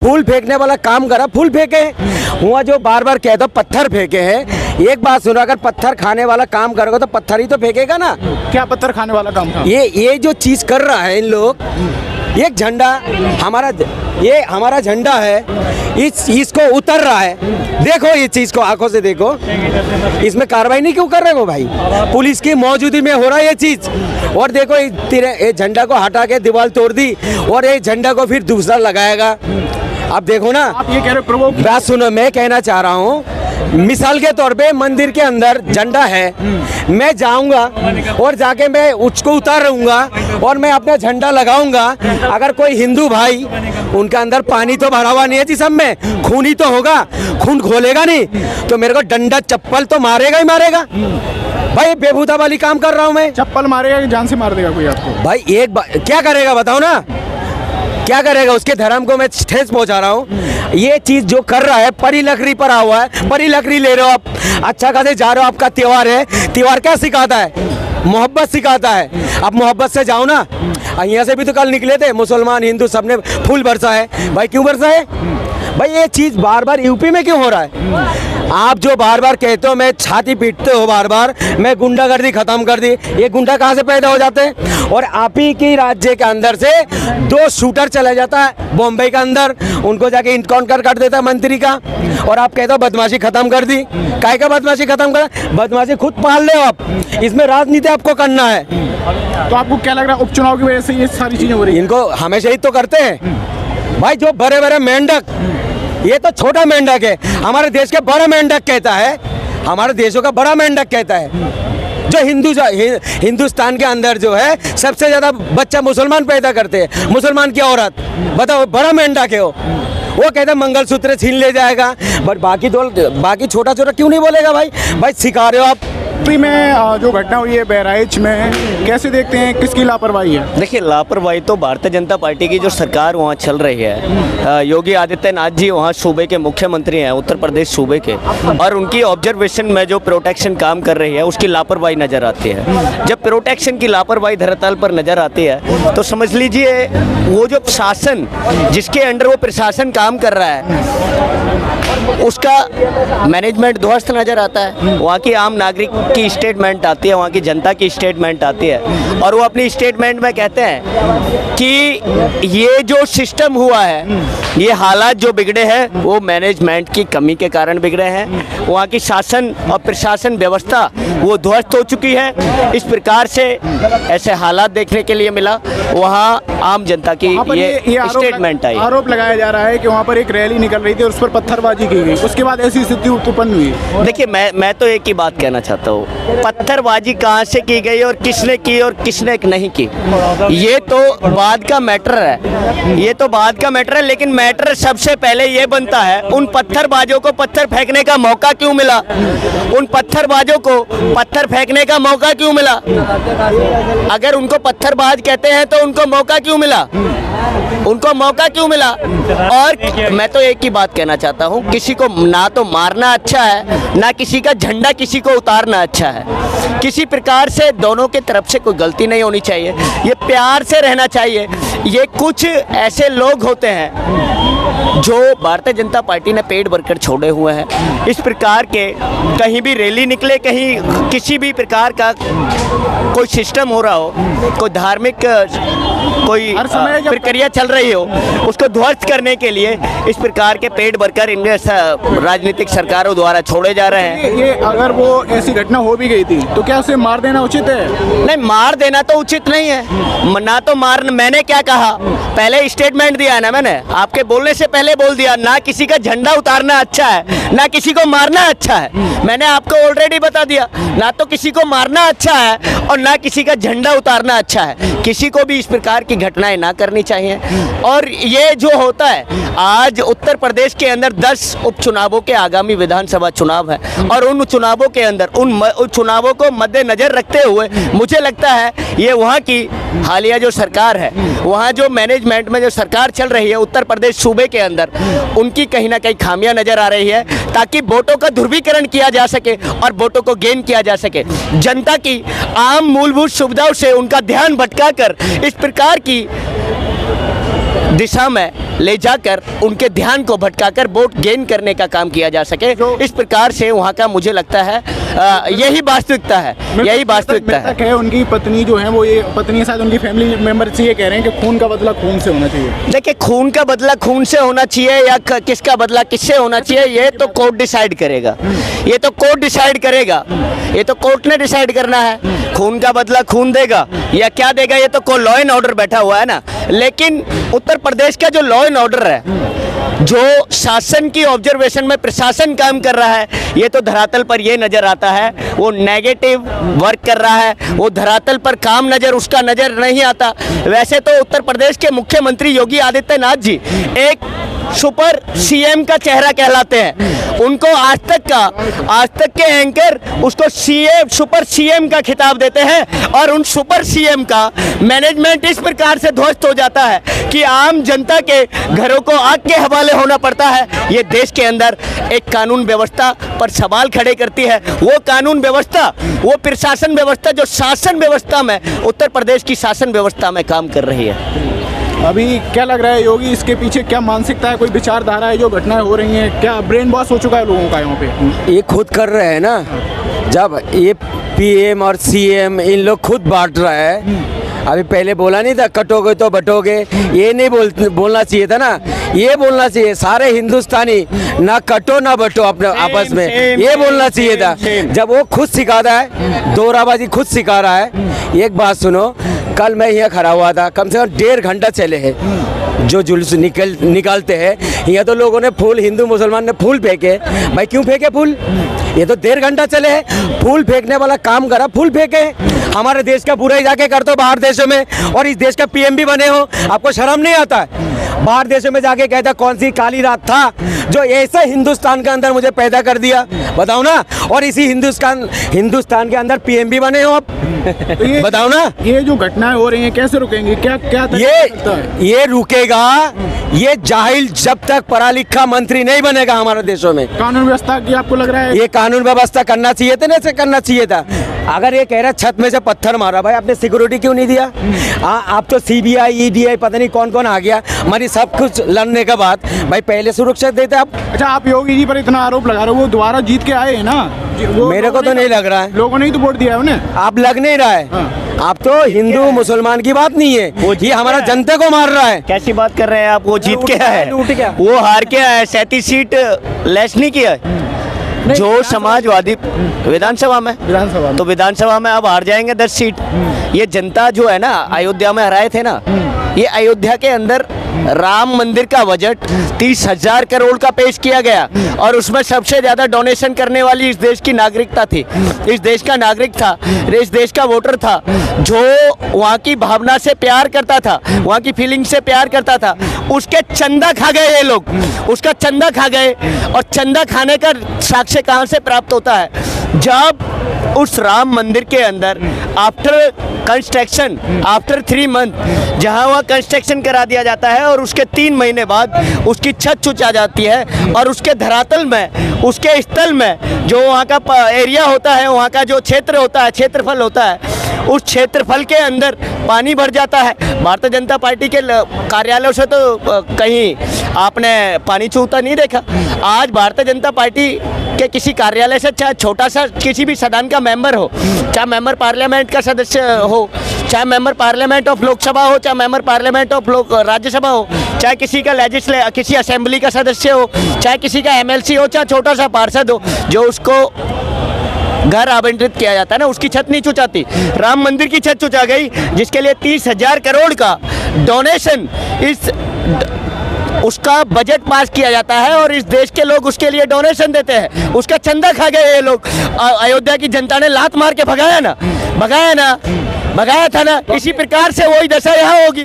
फूल फेंकने वाला काम करा, फूल फेंके। हुआ जो बार बार कहता पत्थर फेंके हैं। एक बात सुनो, अगर पत्थर खाने वाला काम करोगे तो पत्थर ही तो फेंकेगा ना। क्या पत्थर खाने वाला काम था? ये जो चीज कर रहा है इन लोग, एक झंडा ये हमारा झंडा है, इसको उतर रहा है। देखो ये चीज को आंखों से देखो, इसमें कार्रवाई नहीं क्यों कर रहे हो भाई? पुलिस की मौजूदगी में हो रहा है ये चीज। और देखो ये झंडा को हटा के दीवार तोड़ दी और ये झंडा को फिर दूसरा लगाएगा। अब देखो ना, आप ये कह रहे हो बात सुनो, मैं कहना चाह रहा हूँ, मिसाल के तौर पे मंदिर के अंदर झंडा है, मैं जाऊंगा और जाके मैं उसको उतारूंगा और मैं अपना झंडा लगाऊंगा। अगर कोई हिंदू भाई, उनका अंदर पानी तो भरा हुआ नहीं है जी, सब में खून ही तो होगा, खून खोलेगा नहीं तो मेरे को डंडा चप्पल तो मारेगा ही मारेगा भाई। बेबूता वाली काम कर रहा हूँ मैं। चप्पल मारेगा कि जान से मार देगा कोई आपको? भाई एक बार क्या करेगा बताओ ना, क्या करेगा? उसके धर्म को मैं ठेस पहुंचा रहा हूँ। ये चीज जो कर रहा है, परी लकड़ी पर आ हुआ है, परी लकड़ी ले रहे हो आप, अच्छा खासे जा रहे हो, आपका त्योहार है। त्योहार क्या सिखाता है? मोहब्बत सिखाता है। अब मोहब्बत से जाओ ना। यहाँ से भी तो कल निकले थे मुसलमान हिंदू सबने फूल बरसा है भाई। क्यों बरसा है भाई? ये चीज बार बार यूपी में क्यों हो रहा है? आप जो बार बार कहते हो, मैं छाती पीटते हो बार बार, मैं गुंडागर्दी खत्म कर दी। ये गुंडा कहाँ से पैदा हो जाते हैं? और आप ही की राज्य के अंदर से 2 शूटर चला जाता है बॉम्बे के अंदर, उनको जाके इनकाउंटर कर देता है मंत्री का। और आप कहते हो बदमाशी खत्म कर दी। काहे का बदमाशी खत्म कर? बदमाशी खुद पाल ले आप, इसमें राजनीति आपको करना है। तो आपको क्या लग रहा है उपचुनाव की वजह से ये सारी चीजें हो रही है? इनको हमेशा ही तो करते हैं भाई। जो बड़े बड़े मेंढक, ये तो छोटा मेंढक है, हमारे देश के बड़ा मेंढक कहता है, हमारे देशों का बड़ा मेंढक कहता है। जो हिंदुस्तान के अंदर जो है सबसे ज्यादा बच्चा मुसलमान पैदा करते हैं, मुसलमान की औरत, बताओ बड़ा मेंढक है वो कहता है मंगलसूत्र छीन ले जाएगा। बट बाकी छोटा छोटा क्यों नहीं बोलेगा भाई? भाई सिखा रहे हो आप। में जो घटना हुई है बहराइच में, कैसे देखते हैं, किसकी लापरवाही है? देखिए, लापरवाही तो भारतीय जनता पार्टी की जो सरकार वहाँ चल रही है, योगी आदित्यनाथ जी वहाँ सूबे के मुख्यमंत्री हैं, उत्तर प्रदेश सूबे के, और उनकी ऑब्जर्वेशन में जो प्रोटेक्शन काम कर रही है उसकी लापरवाही नज़र आती है। जब प्रोटेक्शन की लापरवाही धरातल पर नज़र आती है तो समझ लीजिए वो जो शासन, जिसके अंडर वो प्रशासन काम कर रहा है, उसका मैनेजमेंट ध्वस्त नज़र आता है। वहाँ की आम नागरिक की स्टेटमेंट आती है, वहाँ की जनता की स्टेटमेंट आती है, और वो अपनी स्टेटमेंट में कहते हैं कि ये जो सिस्टम हुआ है, ये हालात जो बिगड़े हैं वो मैनेजमेंट की कमी के कारण बिगड़े हैं। वहाँ की शासन और प्रशासन व्यवस्था वो ध्वस्त हो चुकी है। इस प्रकार से ऐसे हालात देखने के लिए मिला। वहाँ आम जनता की ये स्टेटमेंट आई। आरोप लगाया जा रहा है कि वहाँ पर एक रैली निकल रही थी और उस पर पत्थरबाजी की गई, उसके बाद ऐसी स्थिति उत्पन्न हुई। देखिए, मैं तो एक ही बात कहना चाहता हूँ, पत्थरबाजी कहाँ से की गई और किसने की और किसने नहीं की, ये तो बाद का मैटर है, ये तो बाद का मैटर है। लेकिन मैटर सबसे पहले ये बनता है, उन पत्थरबाजों को पत्थर फेंकने का मौका क्यों मिला? उन पत्थरबाजों को पत्थर फेंकने का मौका क्यों मिला? अगर उनको पत्थरबाज कहते हैं तो उनको मौका क्यों मिला? उनको मौका क्यों मिला? और मैं तो एक ही बात कहना चाहता हूँ, किसी को ना तो मारना अच्छा है, ना किसी का झंडा किसी को उतारना अच्छा है। किसी प्रकार से दोनों के तरफ से कोई गलती नहीं होनी चाहिए, ये प्यार से रहना चाहिए। ये कुछ ऐसे लोग होते हैं जो भारतीय जनता पार्टी ने पेड़ भरकर छोड़े हुए हैं। इस प्रकार के कहीं भी रैली निकले, कहीं किसी भी प्रकार का कोई सिस्टम हो रहा हो, कोई धार्मिक कोई प्रक्रिया चल रही हो, उसको ध्वस्त करने के लिए इस प्रकार के पेड़ भरकर इनके राजनीतिक सरकारों द्वारा छोड़े जा रहे हैं। ये अगर वो ऐसी घटना हो भी गई थी तो क्या उसे मार देना उचित है? नहीं, मार देना तो उचित नहीं है। ना तो मार, मैंने क्या कहा, पहले स्टेटमेंट दिया है ना, मैंने आपके बोलने से पहले बोल दिया, ना किसी का झंडा उतारना अच्छा है, ना किसी को मारना अच्छा है। मैंने आपको ऑलरेडी बता दिया, ना तो किसी को मारना अच्छा है और ना किसी का झंडा उतारना अच्छा है। किसी को भी इस प्रकार की घटनाएं ना करनी चाहिए। और ये जो होता है, आज उत्तर प्रदेश के अंदर 10 उपचुनावों के आगामी विधानसभा चुनाव है, और उन चुनावों के अंदर उन चुनावों को मद्देनजर रखते हुए मुझे लगता है ये वहाँ की हालिया जो सरकार है, वहाँ जो मैनेजमेंट में जो सरकार चल रही है उत्तर प्रदेश सूबे के अंदर, उनकी कहीं ना कहीं खामियां नजर आ रही है, ताकि वोटों का ध्रुवीकरण किया जा सके और वोटों को गेन किया जा सके। जनता की आम मूलभूत सुविधाओं से उनका ध्यान भटकाकर इस प्रकार की दिशा में ले जाकर उनके ध्यान को भटकाकर वोट गेन करने का काम किया जा सके। इस प्रकार से वहाँ का मुझे लगता है यही वास्तविकता है, यही वास्तविकता है। उनकी पत्नी जो है वो ये पत्नी शायद उनकी फैमिली मेंबर से ये कह रहे हैं कि खून का बदला खून से होना चाहिए। देखिए, खून का बदला खून से होना चाहिए या किसका बदला किससे होना चाहिए, ये तो कोर्ट डिसाइड करेगा, ये तो कोर्ट डिसाइड करेगा, ये तो कोर्ट ने डिसाइड करना है। खून का बदला खून देगा या क्या देगा, ये तो लॉ एंड ऑर्डर बैठा हुआ है ना। लेकिन उत्तर प्रदेश का जो लॉ एंड ऑर्डर है, जो शासन की ऑब्जर्वेशन में प्रशासन काम कर रहा है, ये तो धरातल पर ये नजर आता है वो नेगेटिव वर्क कर रहा है, वो धरातल पर काम उसका नजर नहीं आता। वैसे तो उत्तर प्रदेश के मुख्यमंत्री योगी आदित्यनाथ जी एक सुपर सीएम का चेहरा कहलाते हैं। उनको आज तक के एंकर उसको सीएम सुपर सीएम का खिताब देते हैं और उन सुपर सीएम का मैनेजमेंट इस प्रकार से ध्वस्त हो जाता है कि आम जनता के घरों को आग के हवाले होना पड़ता है। ये देश के अंदर एक कानून व्यवस्था पर सवाल खड़े करती है। वो कानून व्यवस्था, वो प्रशासन व्यवस्था जो शासन व्यवस्था में उत्तर प्रदेश की शासन व्यवस्था में काम कर रही है। अभी क्या लग रहा है योगी, इसके पीछे क्या मानसिकता है, कोई विचारधारा है जो घटनाएं हो रही हैं, क्या ब्रेन वॉश हो चुका है लोगों का यहाँ पे? ये खुद कर रहे हैं ना, जब ये पीएम और सीएम इन लोग खुद बांट रहा है। अभी पहले बोला नहीं था कटोगे तो बटोगे, ये नहीं बोलना चाहिए था ना, ये बोलना चाहिए सारे हिंदुस्तानी ना कटो ना बटो अपने आपस में, ये बोलना चाहिए था। जब वो खुद सिखा रहा है, दोहराबाजी खुद सिखा रहा है। एक बात सुनो, कल मैं यहाँ खड़ा हुआ था, कम से कम 1.5 घंटा चले हैं जो जुलूस निकालते हैं। यहाँ तो लोगों ने फूल, हिंदू मुसलमान ने फूल फेंके। भाई क्यों फेंके फूल? ये तो 1.5 घंटा चले हैं, फूल फेंकने वाला काम करा, फूल फेंके। हमारे देश का बुराई जाके करते हो बाहर देशों में, और इस देश का पीएम भी बने हो, आपको शर्म नहीं आता है? बाहर देशों में जाके कहता कौन सी काली रात था जो ऐसे हिंदुस्तान के अंदर मुझे पैदा कर दिया, बताओ ना। और इसी हिंदुस्तान के अंदर पीएम भी बने हो आप, तो बताओ ना। ये जो घटनाएं हो रही हैं कैसे रुकेंगी, क्या ये रुकेगा, ये जाहिल जब तक पढ़ा लिखा मंत्री नहीं बनेगा हमारे देशों में। कानून व्यवस्था की आपको लग रहा है? ये कानून व्यवस्था करना चाहिए था, नहीं करना चाहिए था। अगर ये कह रहा छत में से पत्थर मारा, भाई आपने सिक्योरिटी क्यों नहीं दिया? आप तो सीबीआई ईडीआई पता नहीं कौन कौन आ गया, हमारी सब कुछ लड़ने के बाद भाई पहले सुरक्षा देते आप। अच्छा, आप योगी जी पर इतना आरोप लगा रहे हो, वो दोबारा जीत के आए हैं ना? मेरे को तो नहीं लग रहा है, लोगों ने ही तो वोट दिया है उन्हें। आप लग नहीं रहा है। आप तो हिंदू मुसलमान की बात नहीं है, ये हमारा जनता को मार रहा है। कैसी बात कर रहे हैं आप? वो जीत के है, वो हार के है, 37 सीट लेस नहीं किया है। जो समाजवादी विधानसभा में तो विधानसभा में अब हार जाएंगे 10 सीट। ये जनता जो है ना, अयोध्या में हराए थे ना, ये अयोध्या के अंदर राम मंदिर का बजट 30,000 करोड़ का पेश किया गया और उसमें सबसे ज्यादा डोनेशन करने वाली इस देश की नागरिकता थी, इस देश का नागरिक था, इस देश का वोटर था, जो वहाँ की भावना से प्यार करता था, वहाँ की फीलिंग से प्यार करता था। उसके चंदा खा गए ये लोग, उसका चंदा खा गए। और चंदा खाने का साक्ष्य कहाँ से प्राप्त होता है? जब उस राम मंदिर के अंदर आफ्टर कंस्ट्रक्शन, आफ्टर 3 मंथ जहाँ वहाँ कंस्ट्रक्शन करा दिया जाता है और उसके 3 महीने बाद उसकी छत चुचा जाती है और उसके धरातल में, उसके स्थल में जो वहाँ का एरिया होता है, वहाँ का जो क्षेत्र होता है, क्षेत्रफल होता है, उस क्षेत्रफल के अंदर पानी भर जाता है। भारतीय जनता पार्टी के कार्यालयों से तो कहीं आपने पानी छूता नहीं देखा। आज भारतीय जनता पार्टी के किसी कार्यालय से, चाहे छोटा सा किसी भी सदन का मेंबर हो, चाहे मेंबर पार्लियामेंट का सदस्य हो, चाहे मेंबर पार्लियामेंट ऑफ लोकसभा हो, चाहे मेंबर पार्लियामेंट ऑफ राज्यसभा हो, चाहे किसी का किसी असेंबली का सदस्य हो, चाहे किसी का एमएलसी हो, चाहे छोटा सा पार्षद हो, जो उसको घर आवंटित किया जाता है ना, उसकी छत नहीं चुचाती। राम मंदिर की छत चुचा गई, जिसके लिए 30,000 करोड़ का डोनेशन उसका बजट पास किया जाता है और इस देश के लोग उसके लिए डोनेशन देते हैं। उसका चंदा खा गए ये लोग। अयोध्या की जनता ने लात मार के भगाया था ना। इसी प्रकार से वही दशा यहाँ होगी।